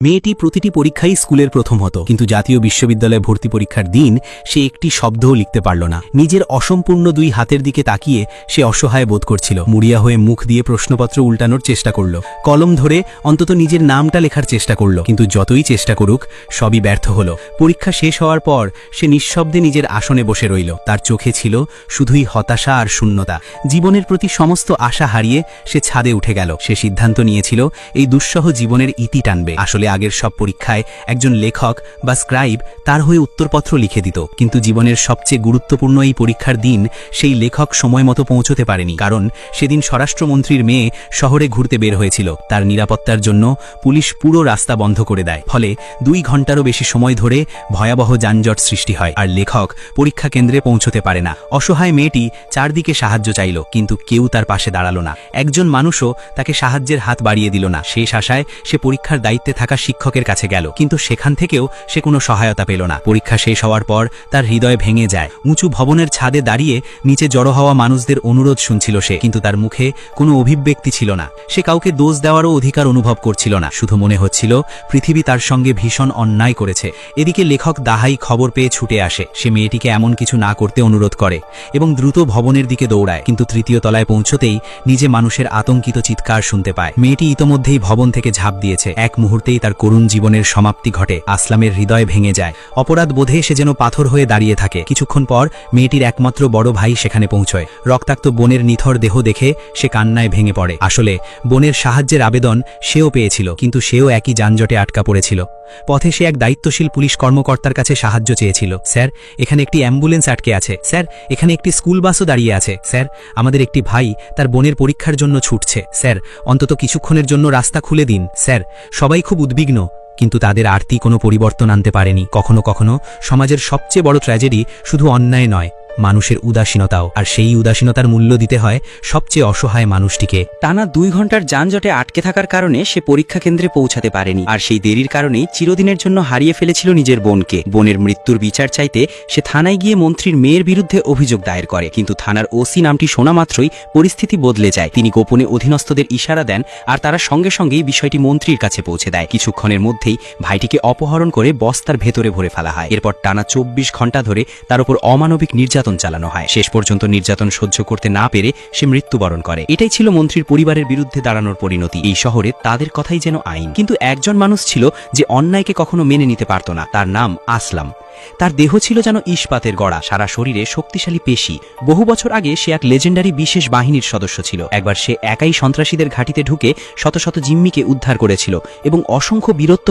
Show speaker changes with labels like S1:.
S1: মেয়েটি প্রতিটি পরীক্ষায় স্কুলের প্রথম হতো, কিন্তু জাতীয় বিশ্ববিদ্যালয়ে ভর্তি পরীক্ষার দিন সে একটি শব্দও লিখতে পারল না। নিজের অসম্পূর্ণ দুই হাতের দিকে তাকিয়ে সে অসহায় বোধ করছিল। মুড়িয়া হয়ে মুখ দিয়ে প্রশ্নপত্র উল্টানোর চেষ্টা করল, কলম ধরে অন্তত নিজের নামটা লেখার চেষ্টা করল, কিন্তু যতই চেষ্টা করুক সবই ব্যর্থ হল। পরীক্ষা শেষ হওয়ার পর সে নিঃশব্দে নিজের আসনে বসে রইল। তার চোখে ছিল শুধুই হতাশা আর শূন্যতা। জীবনের প্রতি সমস্ত আশা হারিয়ে সে ছাদে উঠে গেল। সে সিদ্ধান্ত নিয়েছিল এই দুঃসহ জীবনের ইতি টানবে। আসলে আগের সব পরীক্ষায় একজন লেখক বা স্ক্রাইব তার হয়ে উত্তরপত্র লিখে দিত, কিন্তু জীবনের সবচেয়ে গুরুত্বপূর্ণ এই পরীক্ষার দিন সেই লেখক সময় মতো পৌঁছতে পারেনি। কারণ সেদিন স্বরাষ্ট্রমন্ত্রীর মেয়ে শহরে ঘুরতে বের হয়েছিল। তার নিরাপত্তার জন্য পুলিশ পুরো রাস্তা বন্ধ করে দেয়। ফলে 2 ঘন্টারও বেশি সময় ধরে ভয়াবহ যানজট সৃষ্টি হয়, আর লেখক পরীক্ষা কেন্দ্রে পৌঁছতে পারে না। অসহায় মেয়েটি চারদিকে সাহায্য চাইল, কিন্তু কেউ তার পাশে দাঁড়ালো না। একজন মানুষও তাকে সাহায্যের হাত বাড়িয়ে দিল না। শেষ আশায় সে পরীক্ষার দায়িত্বে থাকা শিক্ষকের কাছে গেল, কিন্তু সেখান থেকেও সে কোনো সহায়তা পেল না। পরীক্ষা শেষ হওয়ার পর তার হৃদয় ভেঙে যায়। উঁচু ভবনের ছাদে দাঁড়িয়ে নিচে জড়ো হওয়া মানুষদের অনুরোধ শুনছিল সে, কিন্তু তার মুখে কোনো অভিব্যক্তি ছিল না। সে কাউকে দোষ দেওয়ারও অধিকার অনুভব করছিল না। শুধু মনে হচ্ছিল পৃথিবী তার সঙ্গে ভীষণ অন্যায় করেছে। এদিকে লেখক দাহাই খবর পেয়ে ছুটে আসে। সে মেয়েটিকে এমন কিছু না করতে অনুরোধ করে এবং দ্রুত ভবনের দিকে দৌড়ায়, কিন্তু 3য় তলায় পৌঁছতেই নিজে মানুষের আতঙ্কিত চিৎকার শুনতে পায়। মেয়েটি ইতোমধ্যেই ভবন থেকে ঝাঁপ দিয়েছে। এক মুহূর্তেই তার করুণ জীবনের সমাপ্তি ঘটে। আসলামের হৃদয় ভেঙে যায়। অপরাধ বোধে সে যেন পাথর হয়ে দাঁড়িয়ে থাকে। কিছুক্ষণ পর মেয়েটির একমাত্র বড় ভাই সেখানে পৌঁছয়। রক্তাক্ত বোনের নিথর দেহ দেখে সে কান্নায় ভেঙে পড়ে। আসলে বোনের সাহায্যের আবেদন সেও পেয়েছিল, কিন্তু সেও একই যানজটে আটকা পড়েছিল। পথে সে এক দায়িত্বশীল পুলিশ কর্মকর্তার কাছে সাহায্য চেয়েছিল। স্যার, এখানে একটি অ্যাম্বুলেন্স আটকে আছে। স্যার, এখানে একটি স্কুল বাসও দাঁড়িয়ে আছে। স্যার, আমাদের একটি ভাই তার বোনের পরীক্ষার জন্য ছুটছে। স্যার, অন্তত কিছুক্ষণের জন্য রাস্তা খুলে দিন। স্যার, সবাই খুব উদ্বিগ্ন, কিন্তু তাদের আরতি কোনো পরিবর্তন আনতে পারেনি। কখনো কখনো সমাজের সবচেয়ে বড় ট্র্যাজেডি শুধু অন্যায় নয়, মানুষের উদাসীনতাও। আর সেই উদাসীনতার মূল্য দিতে হয় সবচেয়ে অসহায় মানুষটিকে।
S2: টানা 2 ঘন্টার যানজটে আটকে থাকার কারণে সে পরীক্ষা কেন্দ্রে পৌঁছাতে পারেনি, আর সেই দেরির কারণেই চিরদিনের জন্য হারিয়ে ফেলেছিল নিজের বোনকে। বোনের মৃত্যুর বিচার চাইতে সে থানায় গিয়ে মন্ত্রীর মেয়ের বিরুদ্ধে অভিযোগ দায়ের করে, কিন্তু থানার ওসি নামটি শোনা মাত্রই পরিস্থিতি বদলে যায়। তিনি গোপনে অধীনস্থদের ইশারা দেন, আর তারা সঙ্গে সঙ্গেই বিষয়টি মন্ত্রীর কাছে পৌঁছে দেয়। কিছুক্ষণের মধ্যেই ভাইটিকে অপহরণ করে বস্তার ভেতরে ভরে ফেলা হয়। এরপর টানা 24 ঘন্টা ধরে তার উপর অমানবিক নির্যাতন চালানো হয়। শেষ পর্যন্ত নির্যাতন সহ্য করতে না পেরে সে মৃত্যুবরণ করে। এটাই ছিল মন্ত্রীর পরিবারের বিরুদ্ধে দাঁড়ানোর পরিণতি। এই শহরে তাদের কথাই যেন আইন। কিন্তু একজন মানুষ ছিল যে অন্যায়কে কখনো মেনে নিতে পারত না। তার নাম আসলাম। তার দেহ ছিল যেন ইস্পাতের গড়া, সারা শরীরে শক্তিশালী পেশি। বহু বছর আগে সে এক লেজেন্ডারি বিশেষ বাহিনীর সদস্য ছিল। একবার সে একাই সন্ত্রাসীদের ঘাঁটিতে ঢুকে শত শত জিম্মিকে উদ্ধার করেছিল এবং অসংখ্য বীরত্ব